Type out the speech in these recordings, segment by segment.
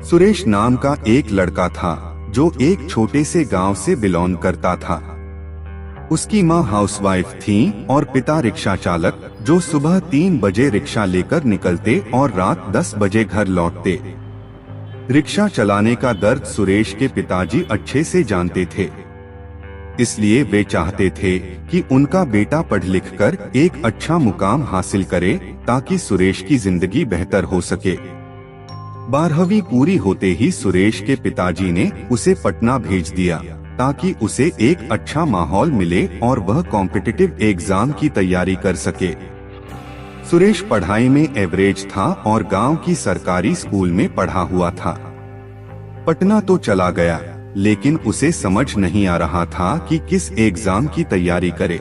सुरेश नाम का एक लड़का था जो एक छोटे से गांव से बिलोंग करता था। उसकी माँ हाउसवाइफ थी और पिता रिक्शा चालक जो सुबह 3 बजे रिक्शा लेकर निकलते और रात 10 बजे घर लौटते। रिक्शा चलाने का दर्द सुरेश के पिताजी अच्छे से जानते थे, इसलिए वे चाहते थे कि उनका बेटा पढ़ लिख कर एक अच्छा मुकाम हासिल करे ताकि सुरेश की जिंदगी बेहतर हो सके। 12वीं पूरी होते ही सुरेश के पिताजी ने उसे पटना भेज दिया ताकि उसे एक अच्छा माहौल मिले और वह कॉम्पिटिटिव एग्जाम की तैयारी कर सके। सुरेश पढ़ाई में एवरेज था और गांव की सरकारी स्कूल में पढ़ा हुआ था। पटना तो चला गया, लेकिन उसे समझ नहीं आ रहा था कि किस एग्जाम की तैयारी करे।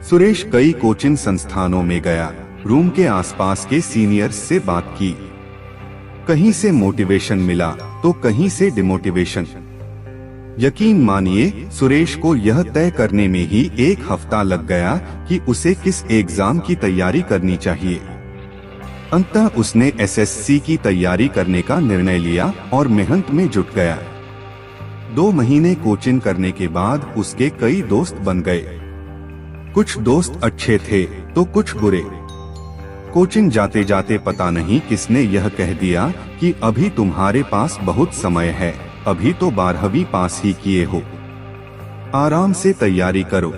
सुरेश कई कोचिंग संस्थानों में गया, रूम के आसपास के सीनियर्स से बात की। कहीं से मोटिवेशन मिला तो कहीं से डिमोटिवेशन। यकीन मानिए, सुरेश को यह तय करने में ही 1 हफ्ता लग गया कि उसे किस एग्जाम की तैयारी करनी चाहिए। अंततः उसने एसएससी की तैयारी करने का निर्णय लिया और मेहनत में जुट गया। 2 महीने कोचिंग करने के बाद उसके कई दोस्त बन गए। कुछ दोस्त अच्छे थे तो कुछ बुरे। कोचिंग जाते जाते पता नहीं किसने यह कह दिया कि अभी तुम्हारे पास बहुत समय है, अभी तो 12वीं पास ही किए हो, आराम से तैयारी करो।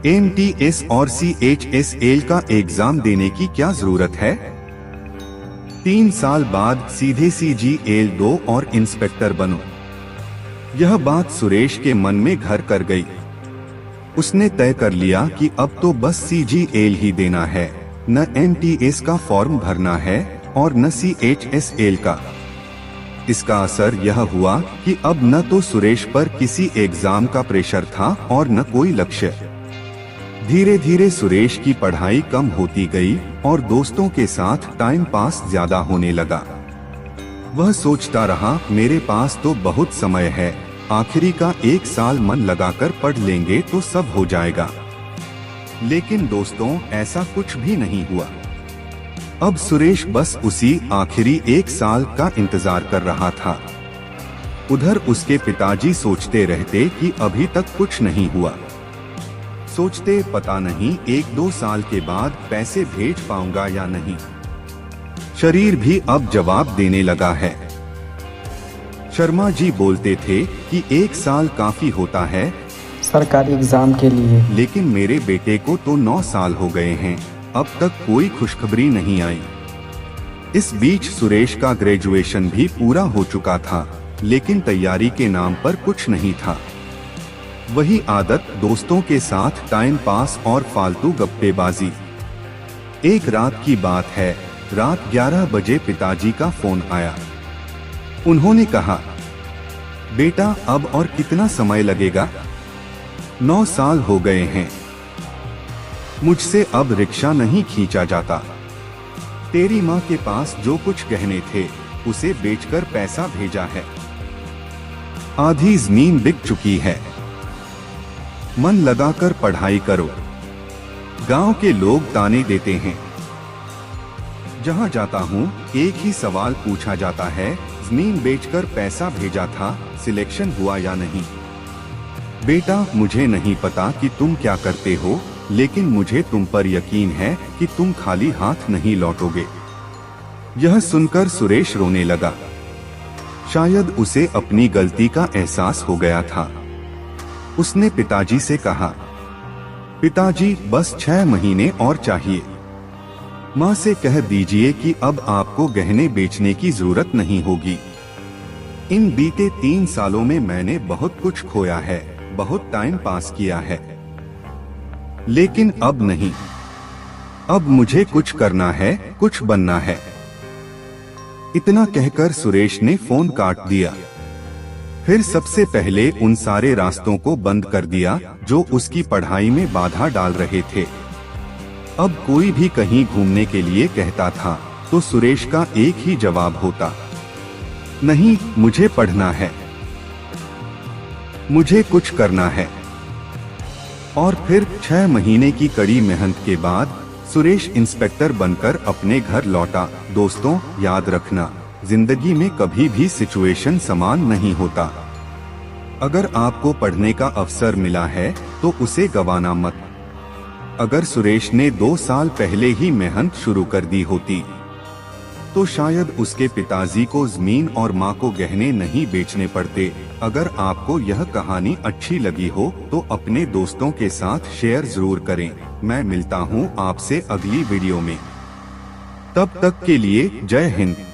एमटीएस और सीएचएसएल का एग्जाम देने की क्या जरूरत है? 3 साल बाद सीधे CGL-2 और इंस्पेक्टर बनो। यह बात सुरेश के मन में घर कर गई। उसने तय कर लिया कि अब तो बस CGL ही देना है, न एमटीएस का फॉर्म भरना है और न CHSL का। इसका असर यह हुआ कि अब न तो सुरेश पर किसी एग्जाम का प्रेशर था और न कोई लक्ष्य। धीरे धीरे सुरेश की पढ़ाई कम होती गई और दोस्तों के साथ टाइम पास ज्यादा होने लगा। वह सोचता रहा, मेरे पास तो बहुत समय है, आखिरी का 1 साल मन लगाकर पढ़ लेंगे तो सब हो जाएगा। लेकिन दोस्तों, ऐसा कुछ भी नहीं हुआ। अब सुरेश बस उसी आखिरी 1 साल का इंतजार कर रहा था। उधर उसके पिताजी सोचते रहते कि अभी तक कुछ नहीं हुआ। सोचते, पता नहीं 1-2 साल के बाद पैसे भेज पाऊंगा या नहीं। शरीर भी अब जवाब देने लगा है। शर्मा जी बोलते थे कि 1 साल काफी होता है सरकारी एग्जाम के लिए, लेकिन मेरे बेटे को तो 9 साल हो गए हैं, अब तक कोई खुशखबरी नहीं आई। इस बीच सुरेश का ग्रेजुएशन भी पूरा हो चुका था, लेकिन तैयारी के नाम पर कुछ नहीं था। वही आदत, दोस्तों के साथ टाइम पास और फालतू गप्पेबाजी। एक रात की बात है, रात 11 बजे पिताजी का फोन आया। उन्होंने कहा, बेटा अब और कितना समय लगेगा? 9 साल हो गए हैं, मुझसे अब रिक्शा नहीं खींचा जाता। तेरी माँ के पास जो कुछ गहने थे उसे बेचकर पैसा भेजा है, आधी जमीन बिक चुकी है। मन लगाकर पढ़ाई करो। गांव के लोग ताने देते हैं। जहां जाता हूँ एक ही सवाल पूछा जाता है, जमीन बेचकर पैसा भेजा था, सिलेक्शन हुआ या नहीं? बेटा, मुझे नहीं पता कि तुम क्या करते हो, लेकिन मुझे तुम पर यकीन है कि तुम खाली हाथ नहीं लौटोगे। यह सुनकर सुरेश रोने लगा। शायद उसे अपनी गलती का एहसास हो गया था। उसने पिताजी से कहा, पिताजी बस 6 महीने और चाहिए। माँ से कह दीजिए कि अब आपको गहने बेचने की जरूरत नहीं होगी। इन बीते 3 सालों में मैंने बहुत कुछ खोया है, बहुत टाइम पास किया है, लेकिन अब नहीं। अब मुझे कुछ करना है, कुछ बनना है। इतना कहकर सुरेश ने फोन काट दिया। फिर सबसे पहले उन सारे रास्तों को बंद कर दिया जो उसकी पढ़ाई में बाधा डाल रहे थे। अब कोई भी कहीं घूमने के लिए कहता था तो सुरेश का एक ही जवाब होता, नहीं, मुझे पढ़ना है, मुझे कुछ करना है। और फिर 6 महीने की कड़ी मेहनत के बाद सुरेश इंस्पेक्टर बनकर अपने घर लौटा। दोस्तों, याद रखना, जिंदगी में कभी भी सिचुएशन समान नहीं होता। अगर आपको पढ़ने का अवसर मिला है तो उसे गंवाना मत। अगर सुरेश ने 2 साल पहले ही मेहनत शुरू कर दी होती तो शायद उसके पिताजी को जमीन और माँ को गहने नहीं बेचने पड़ते। अगर आपको यह कहानी अच्छी लगी हो तो अपने दोस्तों के साथ शेयर जरूर करें। मैं मिलता हूँ आपसे अगली वीडियो में। तब तक के लिए जय हिंद।